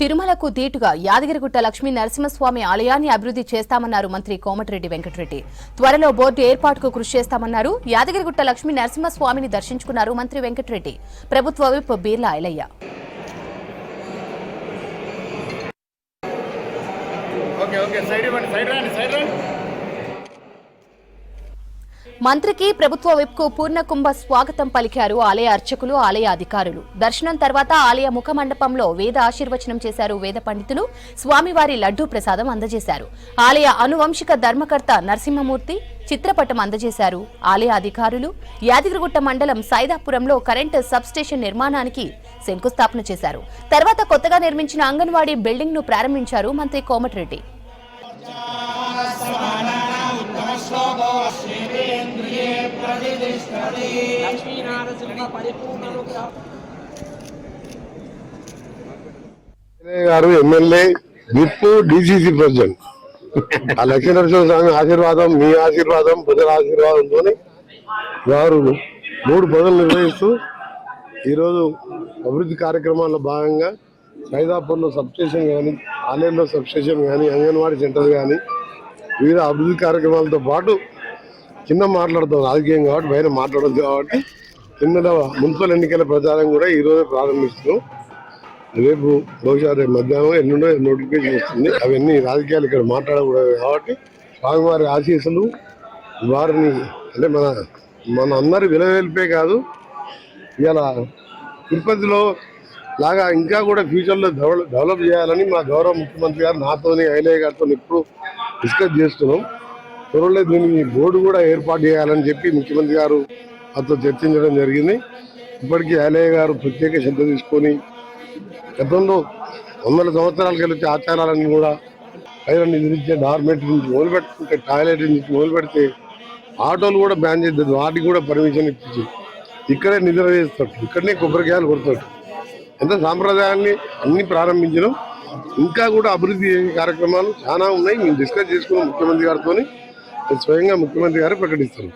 తిరుమలకు దీటుగా యాదగిరిగుట్ట లక్ష్మీ నరసింహస్వామి ఆలయాన్ని అభివృద్ధి చేస్తామన్నారు మంత్రి కోమటిరెడ్డి వెంకటరెడ్డి. త్వరలో బోర్డు ఏర్పాటుకు కృషి చేస్తామన్నారు. యాదగిరిగుట్ట లక్ష్మీ నరసింహస్వామిని దర్శించుకున్నారు మంత్రి వెంకటరెడ్డి. ప్రభుత్వ విప్ బీర్లా ఐలయ్య. మంత్రికి ప్రభుత్వ విప్కు పూర్ణకుంభ స్వాగతం పలికారు ఆలయ అర్చకులు, ఆలయ అధికారులు. దర్శనం తర్వాత ఆలయ ముఖ మండపంలో వేద ఆశీర్వచనం చేశారు వేద పండితులు. స్వామివారి లడ్డూ ప్రసాదం అందజేశారు. ఆలయ అనువంశిక ధర్మకర్త నరసింహమూర్తి చిత్రపటం అందజేశారు ఆలయ అధికారులు. యాదగిరిగుట్ట మండలం సైదాపురంలో కరెంటు సబ్స్టేషన్ నిర్మాణానికి శంకుస్థాపన చేశారు. తర్వాత కొత్తగా నిర్మించిన అంగన్వాడీ బిల్డింగ్ ను ప్రారంభించారు మంత్రి కోమటిరెడ్డి. గారు ఎమ్మెల్యే విప్ డిసిసి ప్రెసిడెంట్ ఆ లక్ష్మీనరసింహ స్వామి ఆశీర్వాదం, మీ ఆశీర్వాదం, ప్రజల ఆశీర్వాదంతో వారు 3 పనులు నిర్వహిస్తూ ఈరోజు అభివృద్ధి కార్యక్రమాల్లో భాగంగా సైదాపూర్లో సబ్స్టేషన్ కానీ, ఆలయంలో సబ్స్టేషన్ కానీ, అంగన్వాడీ సెంటర్ కానీ వివిధ అభివృద్ధి కార్యక్రమాలతో పాటు కింద మాట్లాడుతాం రాజకీయం కాబట్టి పైన మాట్లాడదు కాబట్టి కింద మున్సిపల్ ఎన్నికల ప్రచారం కూడా ఈరోజే ప్రారంభిస్తున్నాం. రేపు బహుశా రేపు మధ్యాహ్నం ఎన్నుండో నోటిఫికేషన్ వస్తుంది. అవన్నీ రాజకీయాలు ఇక్కడ మాట్లాడకూడదు కాబట్టి స్వామివారి ఆశీస్సులు వారిని అంటే మన అందరి విలువెల్పే కాదు, ఇలా తిరుపతిలో లాగా ఇంకా కూడా ఫ్యూచర్లో డెవలప్ చేయాలని మా గౌరవ ముఖ్యమంత్రి గారు నాతోని ఐలయ్య గారితో ఎప్పుడు డిస్కస్ చేస్తున్నాం. త్వరలో దీనికి బోర్డు కూడా ఏర్పాటు చేయాలని చెప్పి ముఖ్యమంత్రి గారు అతను చర్చించడం జరిగింది. ఇప్పటికీ ఐలయ్య గారు ప్రత్యేక శ్రద్ధ తీసుకొని గతంలో 100 సంవత్సరాల కలిసి ఆచారాలన్నీ కూడా పైన నిద్రించే డార్మెంటరీ నుంచి మొదలు పెట్టుకుంటే టాయిలెట్ నుంచి మొదలు పెడితే ఆటోలు కూడా బ్యాన్ చేద్దాం, వాటికి కూడా పర్మిషన్ ఇచ్చి ఇక్కడే నిద్ర చేస్తాడు, ఇక్కడనే కొబ్బరికాయలు కొడతాడు. ఎంత సాంప్రదాయాన్ని అన్ని ప్రారంభించడం, ఇంకా కూడా అభివృద్ధి కార్యక్రమాలు చాలా ఉన్నాయి. మేము డిస్కస్ చేసుకున్నాం ముఖ్యమంత్రి గారితో, స్వయంగా ముఖ్యమంత్రి గారు ప్రకటిస్తారు.